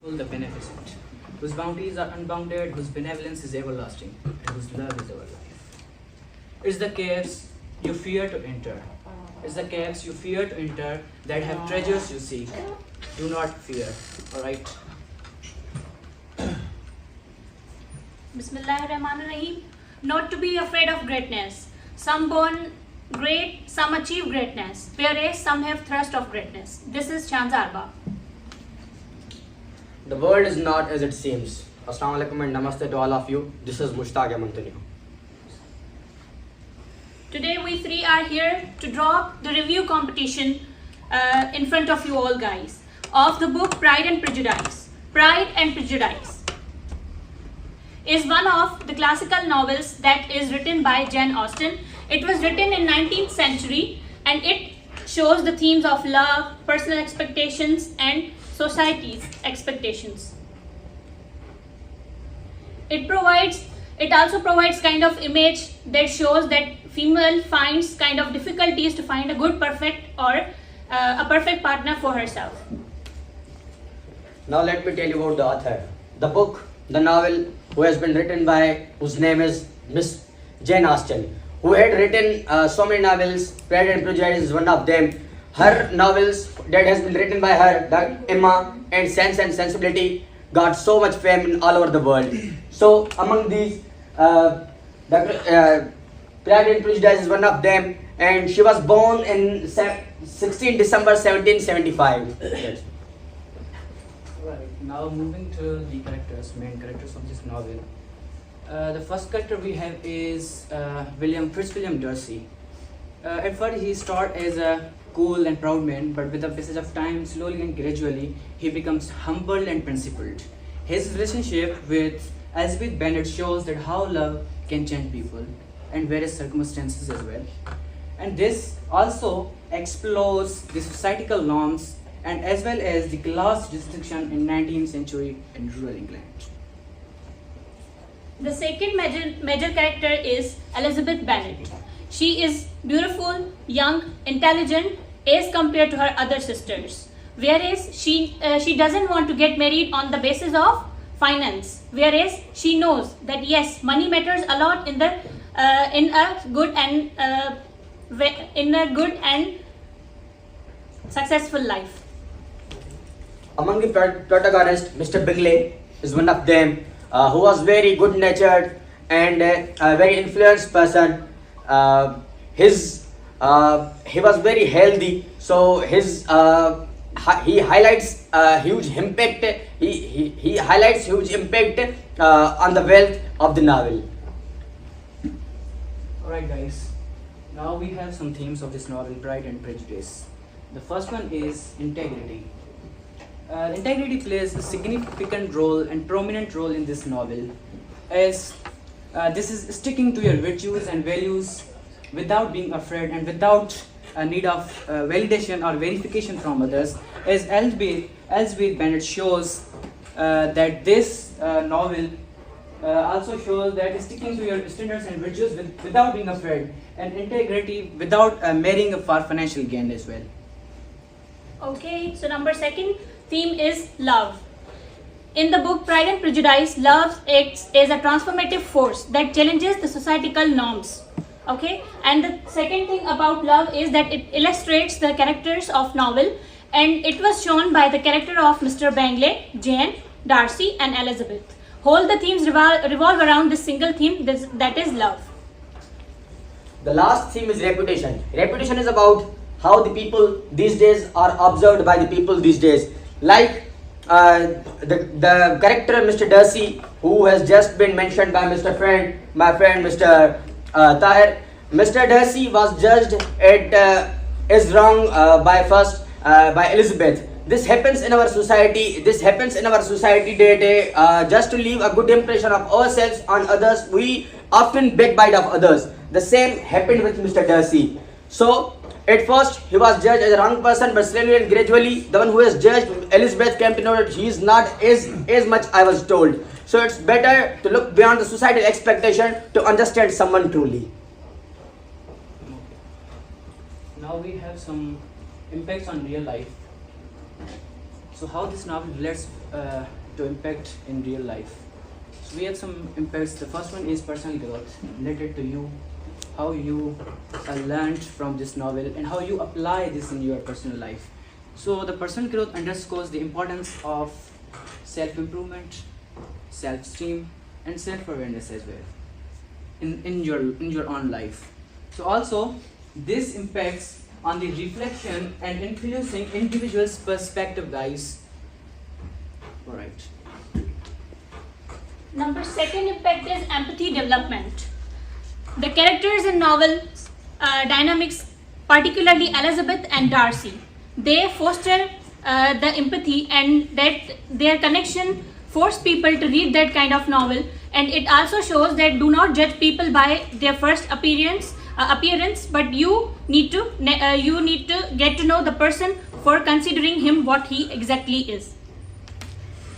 The beneficent, whose bounties are unbounded, whose benevolence is everlasting, and whose love is our life. It's the caves you fear to enter. It's the caves you fear to enter that have treasures you seek. Do not fear, alright? Bismillahirrahmanirrahim. Not to be afraid of greatness. Some born great, some achieve greatness, whereas some have thirst of greatness. This is Shanzarba. The world is not as it seems. Assalamu alaikum and namaste to all of you. This is Mushtaq Amantani. Today we three are here to draw the review competition in front of you all guys of the book Pride and Prejudice. Pride and Prejudice is one of the classical novels that is written by Jane Austen. It was written in 19th century and it shows the themes of love, personal expectations and society's expectations. It also provides kind of image that shows that female finds kind of difficulties to find a good perfect or a perfect partner for herself. Now let me tell you about the author. The book, the novel, whose name is Miss Jane Austen, who had written so many novels. Pride and Prejudice is one of them. Her novels that has been written by her, the Emma and Sense and Sensibility, got so much fame in all over the world. So among these, Pride and Prejudice is one of them, and she was born in 16 December 1775. Yes. Right, now moving to the main characters of this novel. The first character we have is Fitzwilliam Darcy. At first he starts as a cool and proud man, but with the passage of time, slowly and gradually, he becomes humble and principled. His relationship with Elizabeth Bennet shows that how love can change people and various circumstances as well. And this also explores the societal norms and as well as the class distinction in 19th century in rural England. The second major character is Elizabeth Bennet. She is beautiful, young, intelligent as compared to her other sisters. Whereas she doesn't want to get married on the basis of finance. Whereas she knows that yes, money matters a lot in a good and successful life. Among the protagonists, Mr. Bingley is one of them, who was very good-natured and a very influenced person. He was very healthy, so he highlights huge impact. He highlights huge impact on the wealth of the novel. Alright guys, now we have some themes of this novel, Pride and Prejudice. The first one is integrity. Integrity plays a significant role and prominent role in this novel, as this is sticking to your virtues and values without being afraid and without a need of validation or verification from others, as Elizabeth Bennet shows that this novel also shows that sticking to your standards and virtues without being afraid, and integrity without marrying for financial gain as well. Okay, so number second theme is love. In the book Pride and Prejudice, love acts as a transformative force that challenges the societal norms. Okay, and the second thing about love is that it illustrates the characters of novel, and it was shown by the character of Mr. Bingley, Jane, Darcy and Elizabeth. All the themes revolve around this single theme, that is love. The last theme is reputation. Reputation is about how the people these days are observed by the people these days. Like the character Mr. Darcy, who has just been mentioned by my friend Mr. Tahir. Mr. Darcy was judged as wrong by Elizabeth. This happens in our society. That just to leave a good impression of ourselves on others, we often backbite of others. The same happened with Mr. Darcy. So at first he was judged as a wrong person, but slowly and gradually the one who has judged Elizabeth came to know that he is not as much I was told. So it's better to look beyond the societal expectation to understand someone truly. Now we have some impacts on real life. So how this novel relates to impact in real life. So we have some impacts. The first one is personal growth related to you, how you learned from this novel and how you apply this in your personal life. So the personal growth underscores the importance of self-improvement, self-esteem and self-awareness as well in your own life. So also this impacts on the reflection and influencing individuals' perspective, guys. Alright. Number second impact is empathy development. The characters in novel dynamics, particularly Elizabeth and Darcy, they foster the empathy, and that their connection force people to read that kind of novel. And it also shows that do not judge people by their first appearance, but you need to get to know the person for considering him what he exactly is.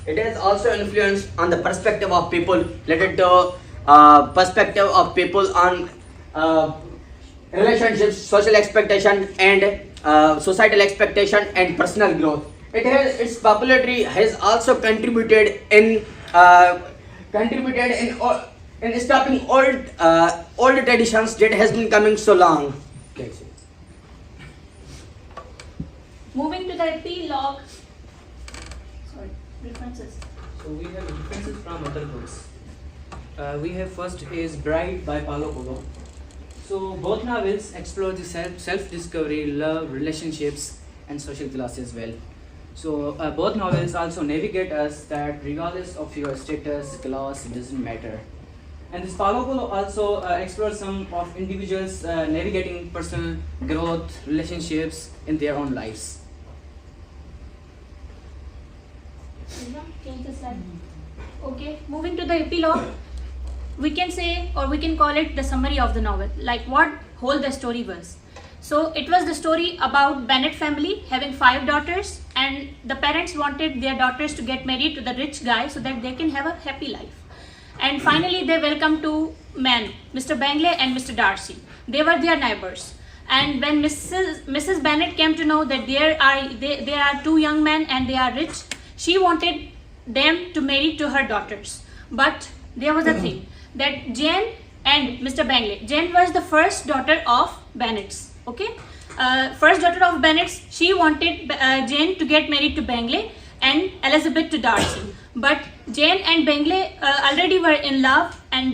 It has also influenced on the perspective of people related to perspective of people on relationships, social expectation and societal expectation and personal growth. Its popularity has also contributed in stopping old traditions that has been coming so long. Moving to the epilogue. Sorry, references. So we have references from other books. We have first is Bride by Paulo Coelho. So both novels explore the self-discovery, love, relationships and social class as well. So both novels also navigate us that regardless of your status, class, it doesn't matter. And this Paulo Coelho also explores some of individuals navigating personal growth, relationships in their own lives. Change the slide. Okay, moving to the epilogue, we can say, or we can call it the summary of the novel, like what whole the story was. So it was the story about Bennet family having 5 daughters, and the parents wanted their daughters to get married to the rich guy so that they can have a happy life. And finally they welcome 2 men, Mr. Bangley and Mr. Darcy. They were their neighbors. And when Mrs. Bennet came to know that there are 2 young men and they are rich, she wanted them to marry to her daughters. But there was a thing that Jane and Mr. Bangley. Jane was the first daughter of Bennet's. Okay, first daughter of Bennet's. She wanted Jane to get married to Bangley and Elizabeth to Darcy. But Jane and Bangley already were in love, and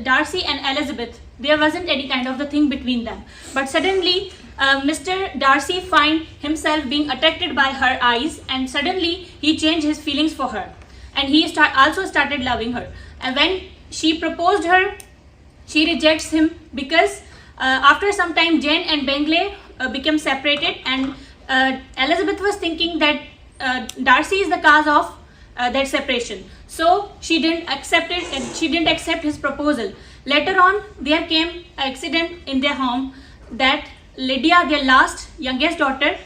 Darcy and Elizabeth, there wasn't any kind of the thing between them. But suddenly Mr. Darcy find himself being attracted by her eyes, and suddenly he changed his feelings for her, and he also started loving her. And when she proposed her, she rejects him because after some time Jane and Bangley became separated, and Elizabeth was thinking that Darcy is the cause of that separation. So she didn't accept it, and she didn't accept his proposal. Later on, there came an accident in their home that Lydia, their last youngest daughter,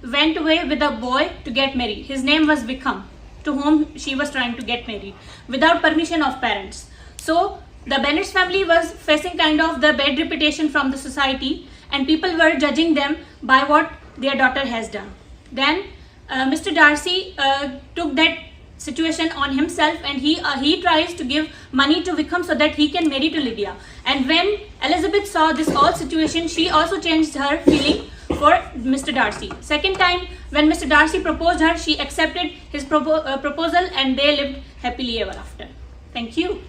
went away with a boy to get married. His name was Wickham, to whom she was trying to get married without permission of parents. So the Bennet's family was facing kind of the bad reputation from the society, and people were judging them by what their daughter has done. Then Mr. Darcy took that situation on himself, and he tries to give money to Wickham so that he can marry to Lydia. And when Elizabeth saw this whole situation, she also changed her feeling for Mr. Darcy. Second time, when Mr. Darcy proposed her, she accepted his proposal, and they lived happily ever after. Thank you.